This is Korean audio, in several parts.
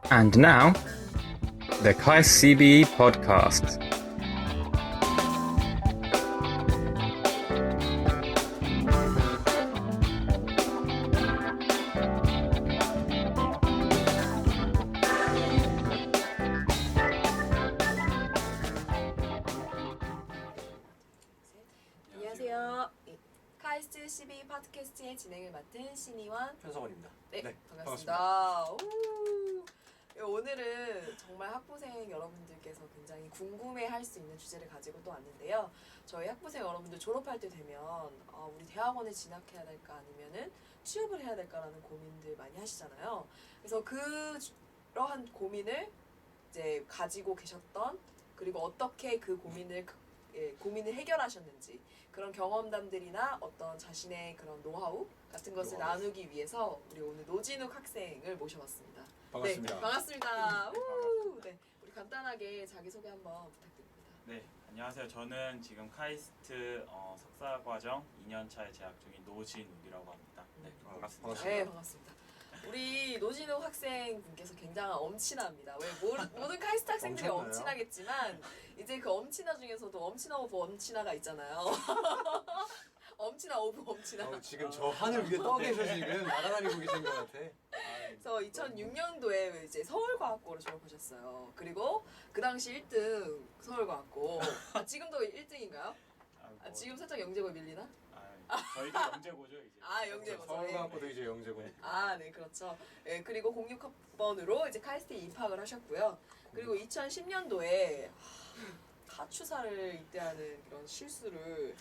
And now, the Kai CBE podcast. 안녕하세요. 카이스트 CB 팟캐스트의 진행을 맡은 신이원 현성원입니다. 네, 반갑습니다. 우! 오늘은 정말 학부생 여러분들께서 굉장히 궁금해할 수 있는 주제를 가지고 또 왔는데요. 저희 학부생 여러분들 졸업할 때 되면 우리 대학원에 진학해야 될까 아니면은 취업을 해야 될까라는 고민들 많이 하시잖아요. 그래서 그러한 고민을 이제 가지고 계셨던, 그리고 어떻게 그 고민을 해결하셨는지, 그런 경험담들이나 어떤 자신의 그런 노하우 같은 것을 나누기 위해서 우리 오늘 노진욱 학생을 모셔봤습니다. 반갑습니다. 네, 반갑습니다. 우! 네, 우리 간단하게 자기소개 한번 부탁드립니다. 네, 안녕하세요. 저는 지금 카이스트 석사과정 2년차에 재학 중인 노진욱이라고 합니다. 네, 반갑습니다. 네, 반갑습니다. 우리 노진욱 학생분께서 굉장히 엄친아입니다. 왜 모든 카이스트 학생들이 엄청나요? 엄친하겠지만 이제 그 엄친아 중에서도 엄친아 오브 엄친아가 있잖아요. 엄친아 오브 엄친아. 지금 저 하늘 위에 떠 계셔 지금 날아다니고 계신 것 같아. 그래서 2006년도에 이제 서울과학고를 졸업하셨어요. 그리고 그 당시 1등 서울과학고. 지금도 1등인가요? 지금 살짝 영재고 밀리나? 저희도 영재고죠 이제. 영재고. 서울과학고도 이제 영재고니까. 네, 그렇죠. 네, 그리고 06학번으로 이제 카이스트에 입학을 하셨고요. 그리고 2010년도에 하추사를 입대하는 그런 실수를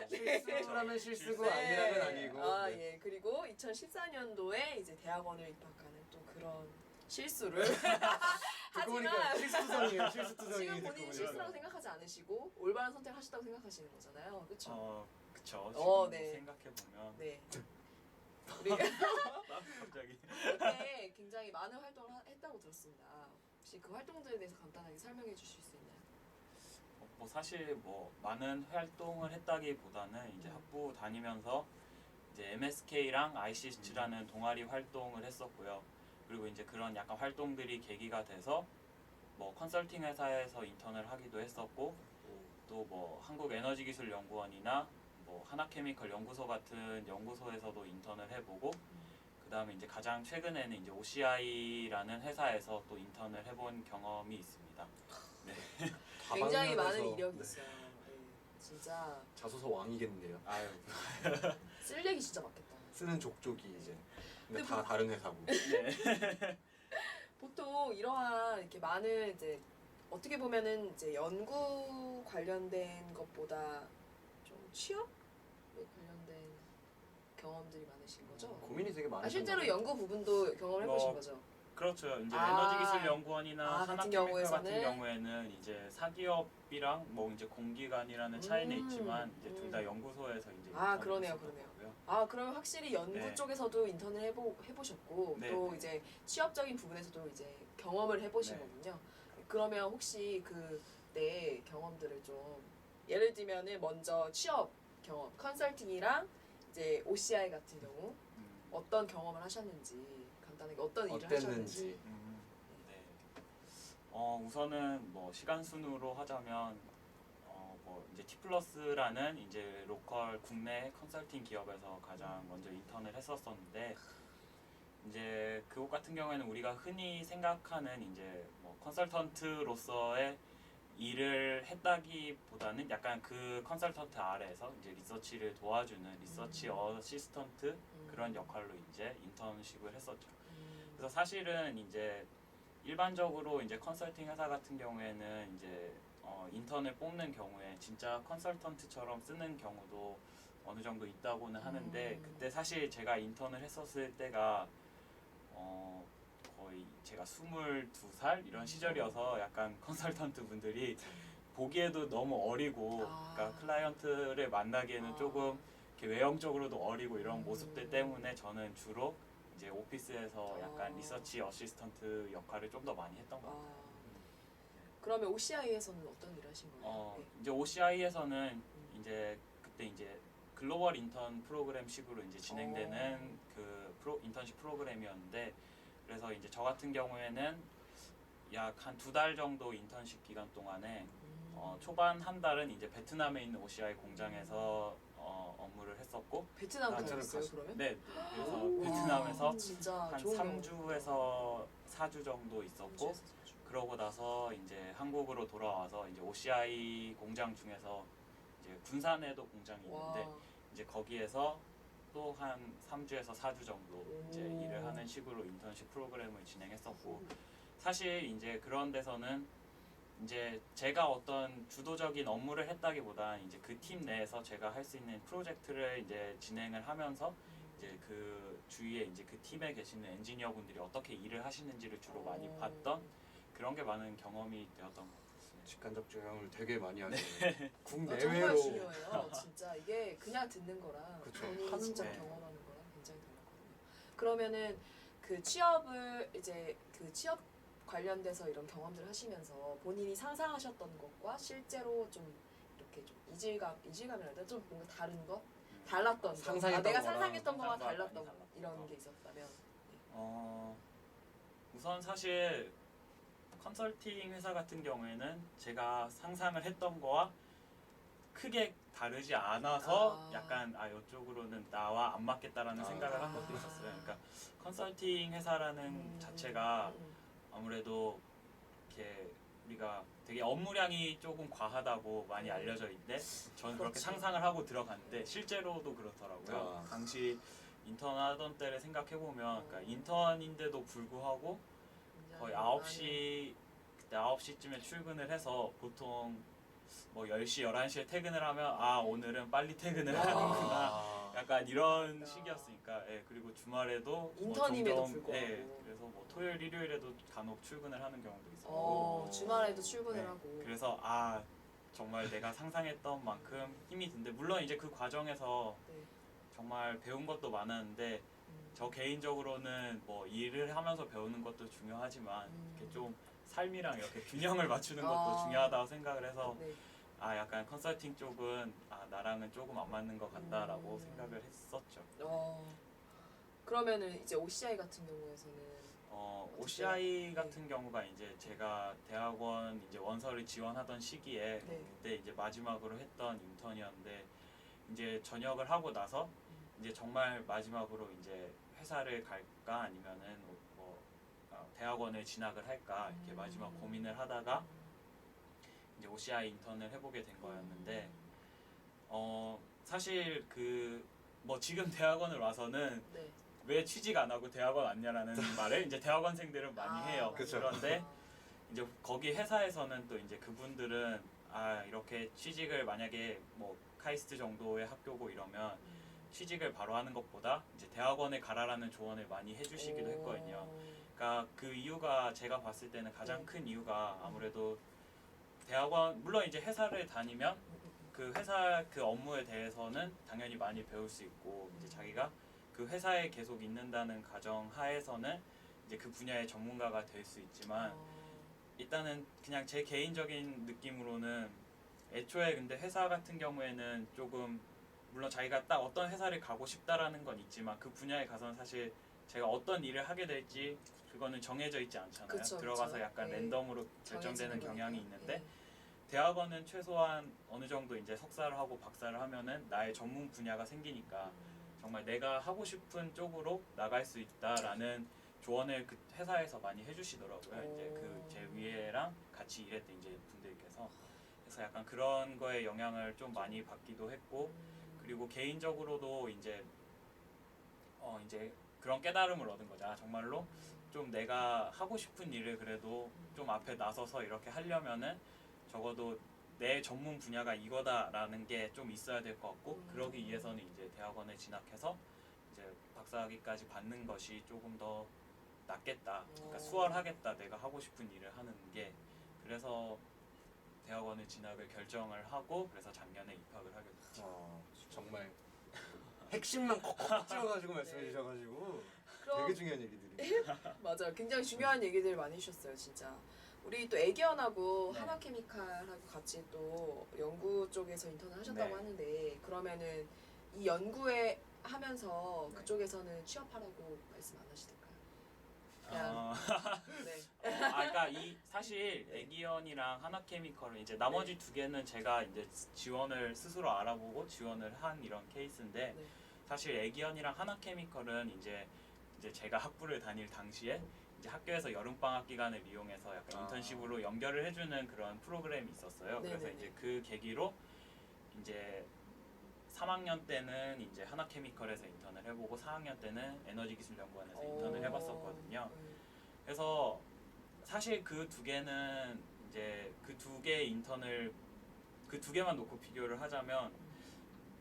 실수라면 실수고 네. 아니라면 아니고. 예. 그리고 2014년도에 이제 대학원을 입학하는 또 그런 실수를 듣고 보니까 하지만 실수투성이에요. 실수투성이. 지금 듣고 본인 보니까. 실수라고 생각하지 않으시고 올바른 선택을 하셨다고 생각하시는 거잖아요. 그렇죠? 그쵸. 지금 네. 생각해 보면 네. 우리가 갑자기. 이렇게 굉장히 많은 활동을 했다고 들었습니다. 혹시 그 활동들에 대해서 간단하게 설명해 주실 수 있나요? 뭐 사실 뭐 많은 활동을 했다기보다는 이제 학부 다니면서 이제 MSK랑 ICS라는 동아리 활동을 했었고요. 그리고 이제 그런 약간 활동들이 계기가 돼서 뭐 컨설팅 회사에서 인턴을 하기도 했었고, 또 뭐 한국에너지기술연구원이나 뭐 하나케미컬 연구소 같은 연구소에서도 인턴을 해보고, 그 다음에 이제 가장 최근에는 이제 OCI라는 회사에서 또 인턴을 해본 경험이 있습니다. 네. 굉장히 많은 다방면에서, 이력이 네. 있어요. 네. 진짜 자소서 왕이겠는데요. 아유. 쓸 얘기 진짜 많겠다. 쓰는 족족이 이제. 근데 근데 다 다른 회사고. 네. 보통 이러한 이렇게 많은 이제 어떻게 보면은 이제 연구 관련된 것보다 좀 취업에 관련된 경험들이 많으신 거죠? 고민이 되게 많으신 실제로 것 같아요. 연구 부분도 경험을 해보신 뭐, 거죠? 그렇죠. 이제 아. 에너지기술연구원이나 같은 하나케미컬 경우에서는? 같은 경우에는 이제 사기업이랑 뭐 이제 공기관이라는 차이는 있지만 이제 둘 다 연구소에서 이제 그러네요. 그러면 확실히 연구 네. 쪽에서도 인턴을 해보셨고 네, 또 네. 이제 취업적인 부분에서도 이제 경험을 해보신 네. 거군요. 그러면 혹시 그때 경험들을 좀 예를 들면은 먼저 취업 경험, 컨설팅이랑 이제 OCI 같은 경우 어떤 경험을 하셨는지 간단하게 어떤 일을 하셨는지. 어땠는지. 네. 우선은 뭐 시간 순으로 하자면 뭐 이제 T플러스라는 이제 로컬 국내 컨설팅 기업에서 가장 먼저 인턴을 했었었는데, 이제 그곳 같은 경우에는 우리가 흔히 생각하는 이제 뭐 컨설턴트로서의 일을 했다기보다는 약간 그 컨설턴트 아래에서 이제 리서치를 도와주는 리서치 어시스턴트 그런 역할로 이제 인턴십을 했었죠. 그래서 사실은 이제 일반적으로 이제 컨설팅 회사 같은 경우에는 이제 인턴을 뽑는 경우에 진짜 컨설턴트처럼 쓰는 경우도 어느 정도 있다고는 하는데, 그때 사실 제가 인턴을 했었을 때가 거의 제가 22살 이런 시절이어서 약간 컨설턴트 분들이 보기에도 너무 어리고, 그러니까 클라이언트를 만나기에는 조금 이렇게 외형적으로도 어리고 이런 모습들 때문에 저는 주로 이제 오피스에서 약간 리서치 어시스턴트 역할을 좀 더 많이 했던 것 같아요. 그러면 OCI에서는 어떤 일을 하신 거예요? 이제 OCI에서는 이제 그때 이제 글로벌 인턴 프로그램식으로 이제 진행되는 그 인턴십 프로그램이었는데, 그래서 이제 저 같은 경우에는 약 한 2달 정도 인턴십 기간 동안에 초반 한 달은 이제 베트남에 있는 OCI 공장에서 업무를 했었고, 베트남 베트남 가셨어요 가시- 그러면? 네, 그래서 와, 베트남에서 진짜 한 좋은 3주에서 4주 정도 있었고, 그러고 나서 이제 한국으로 돌아와서 이제 OCI 공장 중에서 이제 군산에도 공장이 있는데 와. 이제 거기에서 또 한 3주에서 4주 정도 이제 오. 일을 하는 식으로 인턴십 프로그램을 진행했었고, 사실 이제 그런 데서는 이제 제가 어떤 주도적인 업무를 했다기보다 이제 그 팀 내에서 제가 할 수 있는 프로젝트를 이제 진행을 하면서 이제 그 주위에 이제 그 팀에 계시는 엔지니어 분들이 어떻게 일을 하시는지를 주로 많이 봤던 그런 게 많은 경험이 되었던 것 같아요. 직간접 조형을 되게 많이 하죠. 네. 정말 국내외로 중요해요. 진짜 이게 그냥 듣는 거랑 그쵸. 본인이 하는 직접 거랑. 경험하는 거랑 굉장히 달랐거든요. 그러면은 그 취업을 이제 그 취업 관련돼서 이런 경험들을 하시면서 본인이 상상하셨던 것과 실제로 좀 이렇게 좀 이질감이랄까 좀 뭔가 다른 것, 달랐던 것, 상상했던 내가 거랑 상상했던 거와 상상과 달랐던 많이 것, 달랐던 이런 거. 게 있었다면 우선 사실 컨설팅 회사 같은 경우에는 제가 상상을 했던 거와 크게 다르지 않아서 아. 약간 이쪽으로는 나와 안 맞겠다라는 아. 생각을 한 것도 있었어요. 그러니까 컨설팅 회사라는 자체가 아무래도 이렇게 우리가 되게 업무량이 조금 과하다고 많이 알려져 있는데 저는 그렇게 그렇지. 상상을 하고 들어갔는데 실제로도 그렇더라고요. 아. 당시 인턴 하던 때를 생각해 보면 그러니까 인턴인데도 불구하고 거의 9시 그때 9시쯤에 출근을 해서 보통 뭐 10시, 11시에 퇴근을 하면 오늘은 빨리 퇴근을 하는구나. 아. 약간 이런 맞다. 시기였으니까. 예, 그리고 주말에도 인턴임에도 종종, 불구하고. 예, 그래서 뭐 토요일, 일요일에도 간혹 출근을 하는 경우도 있었고. 주말에도 출근을 네, 하고. 그래서 정말 내가 상상했던 만큼 힘이 든데 물론 이제 그 과정에서 네. 정말 배운 것도 많았는데 저 개인적으로는 뭐 일을 하면서 배우는 것도 중요하지만 이렇게 좀 삶이랑 이렇게 균형을 맞추는 것도 아. 중요하다고 생각을 해서 네. 약간 컨설팅 쪽은 나랑은 조금 안 맞는 것 같다라고 음. 생각을 했었죠. 그러면은 이제 OCI 같은 경우에서는 OCI 네. 같은 경우가 이제 제가 대학원 이제 원서를 지원하던 시기에 네. 그때 이제 마지막으로 했던 인턴이었는데 이제 전역을 하고 나서 이제 정말 마지막으로 이제 회사를 갈까 아니면은 뭐 대학원을 진학을 할까 이렇게 마지막 고민을 하다가 이제 OCI 인턴을 해보게 된 거였는데 사실 그 뭐 지금 대학원을 와서는 네. 왜 취직 안 하고 대학원 왔냐라는 말을 이제 대학원생들은 많이 해요. 그쵸. 그런데 이제 거기 회사에서는 또 이제 그분들은 이렇게 취직을 만약에 뭐 카이스트 정도의 학교고 이러면 취직을 바로 하는 것보다 이제 대학원에 가라라는 조언을 많이 해주시기도 했거든요. 그러니까 그 이유가 제가 봤을 때는 가장 네. 큰 이유가 아무래도 대학원 물론 이제 회사를 다니면 그 회사 그 업무에 대해서는 당연히 많이 배울 수 있고 이제 자기가 그 회사에 계속 있는다는 가정 하에서는 이제 그 분야의 전문가가 될 수 있지만 일단은 그냥 제 개인적인 느낌으로는 애초에 근데 회사 같은 경우에는 조금 물론 자기가 딱 어떤 회사를 가고 싶다라는 건 있지만 그 분야에 가서는 사실 제가 어떤 일을 하게 될지 그거는 정해져 있지 않잖아요. 그쵸, 들어가서 그쵸. 약간 네. 랜덤으로 결정되는 정해지는 경향이 거니까. 있는데 네. 대학원은 최소한 어느 정도 이제 석사를 하고 박사를 하면은 나의 전문 분야가 생기니까 정말 내가 하고 싶은 쪽으로 나갈 수 있다라는 조언을 그 회사에서 많이 해주시더라고요. 이제 그 제 위에랑 같이 일했던 이제 분들께서 그래서 약간 그런 거에 영향을 좀 많이 받기도 했고 그리고 개인적으로도 이제 이제 그런 깨달음을 얻은 거죠. 정말로 좀 내가 하고 싶은 일을 그래도 좀 앞에 나서서 이렇게 하려면은 적어도 내 전문 분야가 이거다라는 게 좀 있어야 될 것 같고 그러기 위해서는 이제 대학원에 진학해서 이제 박사학위까지 받는 것이 조금 더 낫겠다. 그러니까 수월하겠다. 내가 하고 싶은 일을 하는 게 그래서 대학원에 진학을 결정을 하고 그래서 작년에 입학을 하게 됐죠. 정말 핵심만 콕콕 찔러가지고 말씀해 네. 주셔가지고 그럼 되게 중요한 얘기들이. 맞아요. 굉장히 중요한 얘기들 많이 해주셨어요, 진짜. 우리 또 애기연하고 네. 하나케미칼하고 같이 또 연구 쪽에서 인턴을 하셨다고 네. 하는데 그러면은 이 연구에 하면서 네. 그쪽에서는 취업하라고 말씀 안 하시던가요? 그냥 네. 그러니까 이 사실 애기연이랑 하나케미컬은 이제 나머지 네. 두 개는 제가 이제 지원을 스스로 알아보고 지원을 한 이런 케이스인데 네. 사실 애기연이랑 하나케미컬은 이제 제가 학부를 다닐 당시에 이제 학교에서 여름방학 기간을 이용해서 약간 인턴십으로 연결을 해주는 그런 프로그램이 있었어요. 그래서 네네네. 이제 그 계기로 이제 3학년 때는 이제 하나케미컬에서 인턴을 해보고 4학년 때는 에너지기술연구원에서 인턴을 해봤었거든요. 그래서 사실 그 두 개는 이제 그 두 개의 인턴을 그 두 개만 놓고 비교를 하자면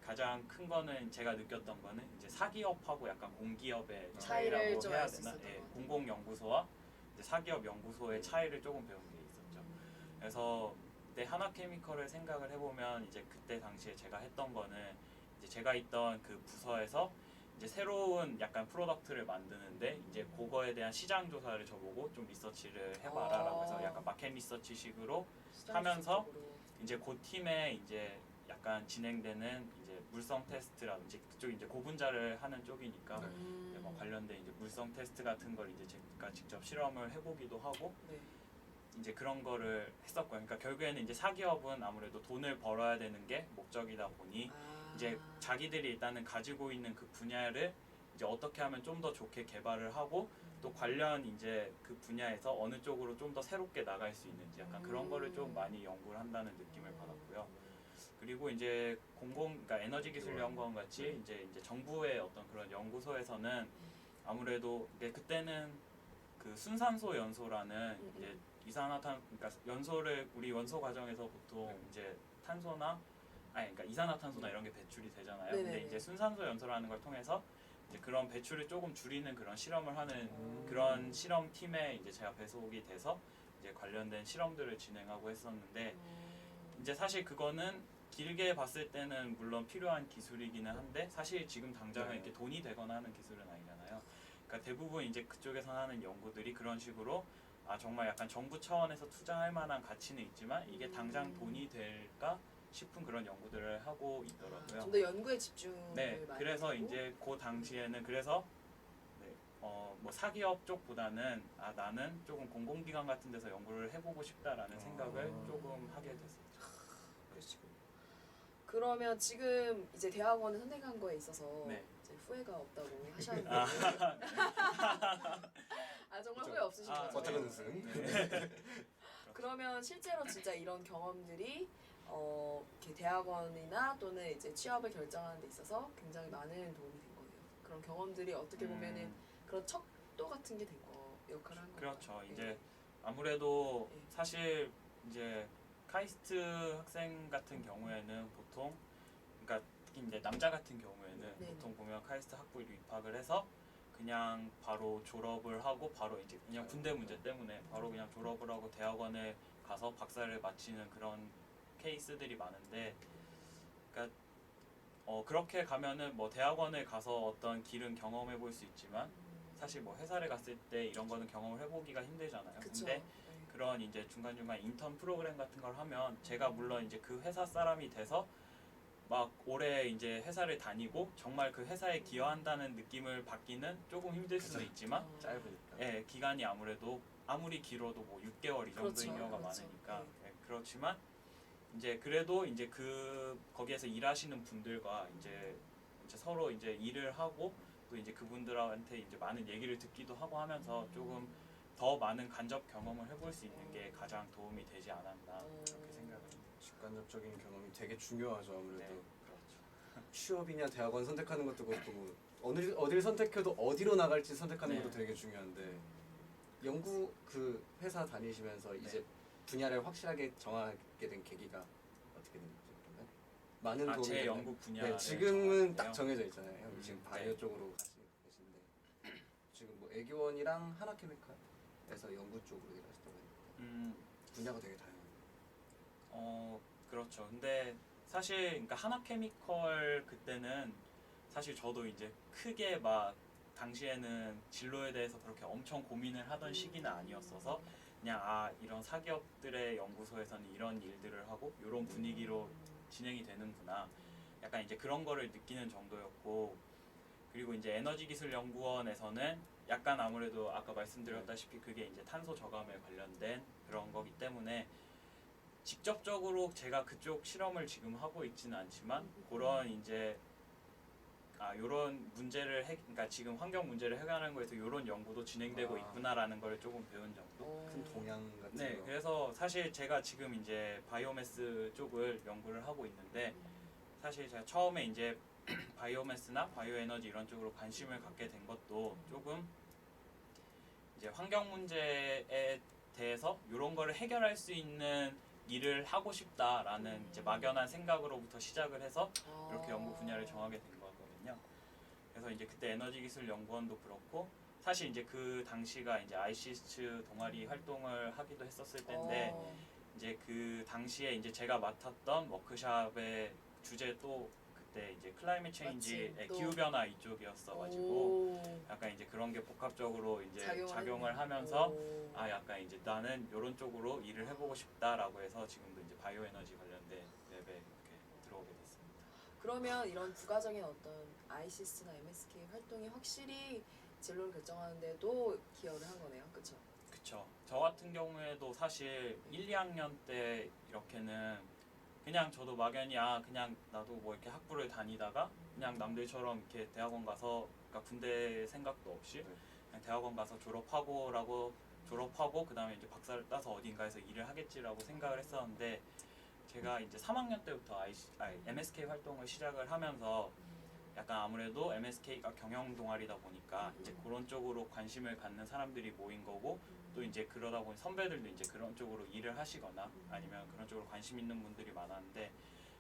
가장 큰 거는 제가 느꼈던 거는 이제 사기업하고 약간 공기업의 차이를 차이라고 좀 해야 알수 되나? 있었던 예, 것 같아요. 공공연구소와 이제 사기업 연구소의 차이를 조금 배운 게 있었죠. 그래서 그때 하나케미컬을 생각을 해보면 이제 그때 당시에 제가 했던 거는 이제 제가 있던 그 부서에서 이제 새로운 약간 프로덕트를 만드는데 이제 그거에 대한 시장 조사를 저보고 좀 리서치를 해봐라라고 해서 약간 마켓 리서치식으로 하면서 이제 그 팀에 이제 약간 진행되는 이제 물성 테스트라든지 그쪽 이제 고분자를 하는 쪽이니까 이제 뭐 관련된 이제 물성 테스트 같은 걸 이제 제가 직접 실험을 해보기도 하고 네. 이제 그런 거를 했었고요. 그러니까 결국에는 이제 사기업은 아무래도 돈을 벌어야 되는 게 목적이다 보니 이제 자기들이 일단은 가지고 있는 그 분야를 이제 어떻게 하면 좀 더 좋게 개발을 하고 또 관련 이제 그 분야에서 어느 쪽으로 좀 더 새롭게 나갈 수 있는지 약간 그런 거를 좀 많이 연구를 한다는 느낌을 받았고요. 그리고 이제 그러니까 에너지기술연구원 같이 이제 정부의 어떤 그런 연구소에서는 아무래도 그때는 그 순산소 연소라는 이제 그러니까 연소를 우리 원소 과정에서 보통 이제 탄소나 그러니까 이산화탄소나 이런 게 배출이 되잖아요. 근데 네네네. 이제 순산소 연소라는 걸 통해서 이제 그런 배출을 조금 줄이는 그런 실험을 하는 그런 실험팀에 이제 제가 배속이 돼서 이제 관련된 실험들을 진행하고 했었는데 이제 사실 그거는 길게 봤을 때는 물론 필요한 기술이기는 한데 사실 지금 당장은 이렇게 돈이 되거나 하는 기술은 아니잖아요. 그러니까 대부분 이제 그쪽에서 하는 연구들이 그런 식으로 정말 약간 정부 차원에서 투자할 만한 가치는 있지만 이게 당장 돈이 될까 싶은 그런 연구들을 하고 있더라고요. 좀 더 연구에 집중을 네, 많이 그래서 하고. 이제 그 당시에는 그래서 뭐 사기업 쪽보다는 나는 조금 공공기관 같은 데서 연구를 해보고 싶다라는 생각을 조금 하게 됐었죠. 그러시군요. 그러면 지금 이제 대학원을 선택한 거에 있어서 네. 이제 후회가 없다고 하셨는데 정말 후회 그쵸. 없으신 거죠? 어떻게든 승. 그러면 실제로 진짜 이런 경험들이 이렇게 대학원이나 또는 이제 취업을 결정하는 데 있어서 굉장히 많은 도움이 된 거예요. 그런 경험들이 어떻게 보면은 그런 척도 같은 게 된 거 역할을 한 거예요. 그렇죠. 이제 아무래도 네. 사실 이제 카이스트 학생 같은 경우에는 보통 그러니까 특히 이제 남자 같은 경우에는 네. 보통 보면 카이스트 학부에 입학을 해서 그냥 바로 졸업을 하고 바로 이제 그냥 군대 문제 때문에 바로 그냥 졸업을 하고 대학원에 가서 박사를 마치는 그런 케이스들이 많은데 그러니까 그렇게 가면은 뭐 대학원을 가서 어떤 길은 경험해 볼 수 있지만 사실 뭐 회사를 갔을 때 이런 거는 경험을 해보기가 힘들잖아요. 그쵸. 근데 네. 그런 이제 중간중간 인턴 프로그램 같은 걸 하면 제가 물론 이제 그 회사 사람이 돼서 막 오래 이제 회사를 다니고 정말 그 회사에 기여한다는 느낌을 받기는 조금 힘들 수도 있지만 짧으니까. 예, 기간이 아무래도 아무리 길어도 뭐 6개월 이 정도인 그렇죠. 경우가 그렇죠. 많으니까 예, 그렇지만 이제 그래도 이제 그 거기에서 일하시는 분들과 이제 서로 이제 일을 하고 또 이제 그분들한테 이제 많은 얘기를 듣기도 하고 하면서 조금 더 많은 간접 경험을 해볼 수 있는 게 가장 도움이 되지 않았나 그렇게 생각을 합니다. 직관적인 경험이 되게 중요하죠. 아무래도 네, 그렇죠. 취업이냐 대학원 선택하는 것도 그렇고 어딜 선택해도 어디로 나갈지 선택하는 네. 것도 되게 중요한데 연구 그 회사 다니시면서 이제 분야를 확실하게 정하게 된 계기가 어떻게 된 거죠? 그러면 많은 도움이 제 됐나요? 연구 분야를 네, 지금은 딱 정하는데요. 정해져 있잖아요. 지금 바이오 네. 쪽으로 가시고 계신데 지금 뭐 애기원이랑 하나케미칼에서 연구 쪽으로 일하시다고 했는데 분야가 되게 다양해요. 그렇죠. 근데 사실 그러니까 하나케미컬 그때는 사실 저도 이제 크게 막 당시에는 진로에 대해서 그렇게 엄청 고민을 하던 시기는 아니었어서 그냥 이런 사기업들의 연구소에서는 이런 일들을 하고 이런 분위기로 진행이 되는구나. 약간 이제 그런 거를 느끼는 정도였고 그리고 이제 에너지기술연구원에서는 약간 아무래도 아까 말씀드렸다시피 그게 이제 탄소 저감에 관련된 그런 거기 때문에 직접적으로 제가 그쪽 실험을 지금 하고 있지는 않지만 그런 이제 요런 문제를 그러니까 지금 환경 문제를 해결하는 거에서 요런 연구도 진행되고 있구나라는 걸 조금 배운 정도. 큰 동향 같은 네, 거. 그래서 사실 제가 지금 이제 바이오매스 쪽을 연구를 하고 있는데 사실 제가 처음에 이제 바이오매스나 바이오에너지 이런 쪽으로 관심을 갖게 된 것도 조금 이제 환경 문제에 대해서 이런 거를 해결할 수 있는 일을 하고 싶다라는 이제 막연한 생각으로부터 시작을 해서 이렇게 연구 분야를 정하게 된 거거든요. 그래서 이제 그때 에너지기술연구원도 그렇고 사실 이제 그 당시가 이제 아이시스츠 동아리 활동을 하기도 했었을 때인데 이제 그 당시에 이제 제가 맡았던 워크숍의 주제도 그때 이제 클라이밋 체인지, 마침 또. 기후 변화 이쪽이었어가지고 약간 이제 그런 게 복합적으로 이제 작용을 하면서 약간 이제 나는 이런 쪽으로 일을 해보고 싶다라고 해서 지금도 이제 바이오 에너지 관련된 랩에 이렇게 들어오게 됐습니다. 그러면 이런 부가적인 어떤 아이시스나 MSK 활동이 확실히 진로를 결정하는데도 기여를 한 거네요, 그렇죠? 그쵸. 저 같은 경우에도 사실 1, 2학년 때 이렇게는 그냥 저도 막연히 그냥 나도 뭐 이렇게 학부를 다니다가 그냥 남들처럼 이렇게 대학원 가서 그러니까 군대 생각도 없이 그냥 대학원 가서 졸업하고 그다음에 이제 박사를 따서 어딘가에서 일을 하겠지라고 생각을 했었는데 제가 이제 3학년 때부터 MSK 활동을 시작을 하면서 약간 아무래도 MSK가 경영 동아리다 보니까 이제 그런 쪽으로 관심을 갖는 사람들이 모인 거고 또 이제 그러다 보니 선배들도 이제 그런 쪽으로 일을 하시거나 아니면 그런 쪽으로 관심 있는 분들이 많았는데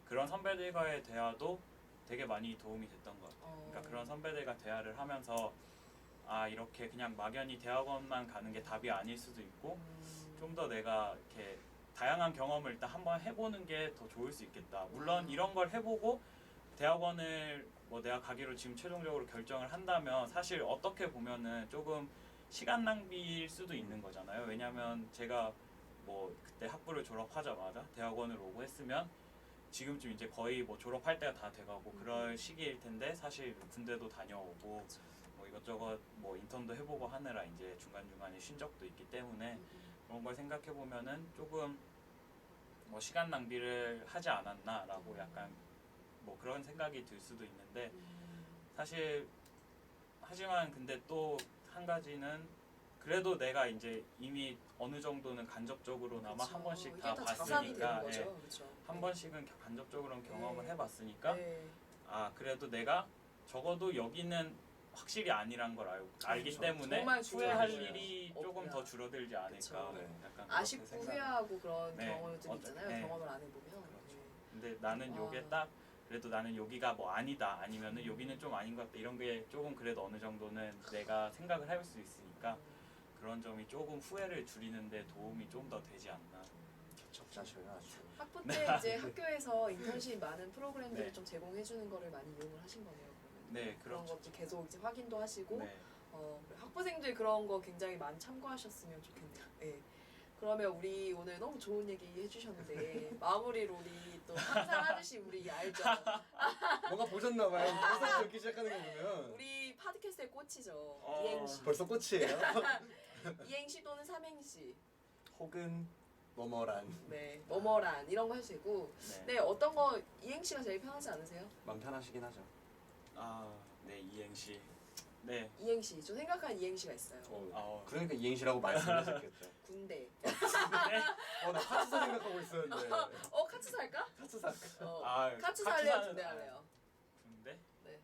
그런 선배들과의 대화도 되게 많이 도움이 됐던 것 같아요. 그러니까 그런 선배들과 대화를 하면서 이렇게 그냥 막연히 대학원만 가는 게 답이 아닐 수도 있고 좀 더 내가 이렇게 다양한 경험을 일단 한번 해보는 게 더 좋을 수 있겠다. 물론 이런 걸 해보고 대학원을 뭐 내가 가기로 지금 최종적으로 결정을 한다면 사실 어떻게 보면은 조금 시간 낭비일 수도 있는 거잖아요. 왜냐면 제가 뭐 그때 학부를 졸업하자마자 대학원을 오고 했으면 지금쯤 이제 거의 뭐 졸업할 때가 다 돼가고 그럴 시기일 텐데 사실 군대도 다녀오고 뭐 이것저것 뭐 인턴도 해보고 하느라 이제 중간중간에 쉰 적도 있기 때문에 그런 걸 생각해 보면은 조금 뭐 시간 낭비를 하지 않았나라고 약간 뭐 그런 생각이 들 수도 있는데 사실 하지만 근데 또 한 가지는 그래도 내가 이제 이미 어느 정도는 간접적으로나마 한 번씩 다 봤으니까 한 번씩은 간접적으로는 경험을 해봤으니까 그래도 내가 적어도 여기는 확실히 아니란 걸 알기 때문에 후회할 일이 조금 더 줄어들지 않을까. 약간 아쉽고 후회하고 그런 네. 경우들이 있잖아요. 네. 경험을 안 해보면. 그렇죠. 근데 나는 요게 딱 그래도 나는 여기가 뭐 아니다 아니면은 여기는 좀 아닌 것 같다 이런 게 조금 그래도 어느 정도는 내가 생각을 할 수 있으니까 그런 점이 조금 후회를 줄이는데 도움이 좀 더 되지 않나. 적자셔요 아주. 학부 때 이제 학교에서 인턴십 많은 프로그램들을 네. 좀 제공해 주는 거를 많이 이용을 하신 거네요. 그러면. 네, 그런 그렇죠. 것도 계속 이제 확인도 하시고 네. 학부생들 그런 거 굉장히 많이 참고하셨으면 좋겠네요. 네. 그러면 우리 오늘 너무 좋은 얘기 해주셨는데 마무리로 우리 또 항상 하듯이 우리 알죠? 뭔가 보셨나봐요. 벌써 듣기 시작하는 거 보면. 우리 팟캐스트의 꽃이죠. 이행시. 벌써 꽃이에요. 이행시 또는 삼행시. 혹은 뭐뭐란. 네, 뭐뭐란 이런 거 해도 되고. 네, 어떤 거 이행시가 제일 편하지 않으세요? 마음 편하시긴 하죠. 네, 이행시. 네. 이행시. 저 생각한 이행시가 있어요. 그러니까 이행시라고 말씀하셨겠죠. 군대. 나 카츠사 생각하고 있었는데. 카츠사 할까? 카츠사. 카츠사 할래요? 군대 할래요? 군대? 네.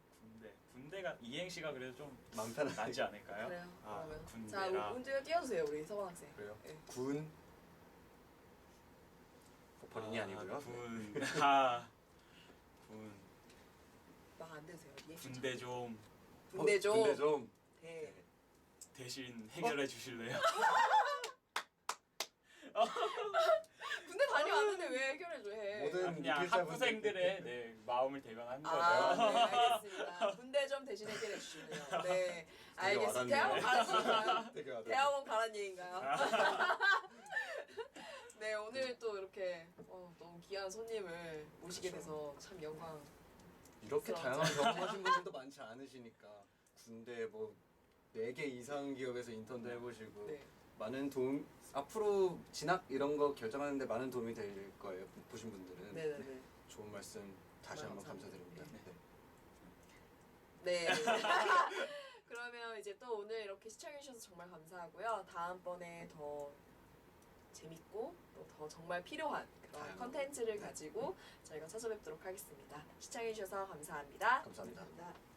군대가 이행시가 그래도 좀 마음 편하게. 낫지 않을까요? 그래요. 그러면 군대라. 자, 문제가 띄워주세요, 우리 서원 학생. 그래요? 네. 군. 버린이 아니고요. 군. 군. 막 안 되세요. 이행시. 군대 좀 군대 좀. 군대 좀. 대. 대신 해결해 주실래요? 군대 다녀왔는데 왜 해결해줘 해? 모든 그냥 필자분들. 학부생들의 마음을 대변하는 거죠. 네, 알겠습니다. 군대 좀 대신 해결해 주시네요. 네, 알겠습니다. 와닿네요. 대학원 가라는 얘기인가요? 되게 와닿네요. 대학원 가라는 얘기인가요? 네, 오늘 또 이렇게 너무 귀한 손님을 모시게 돼서 참 이렇게 그렇죠. 다양한 경험하신 분들도 많지 않으시니까 군대 뭐 4개 이상 기업에서 인턴도 해보시고 네. 많은 도움 앞으로 진학 이런 거 결정하는데 많은 도움이 될 거예요. 보신 분들은 네네네. 좋은 말씀 다시 한번 감사드립니다. 네. 네. 그러면 이제 또 오늘 이렇게 시청해주셔서 정말 감사하고요. 다음번에 더 재밌고 또 더 정말 필요한 그런 다양한 컨텐츠를 네. 가지고 저희가 찾아뵙도록 하겠습니다. 시청해주셔서 감사합니다. 감사합니다. 감사합니다.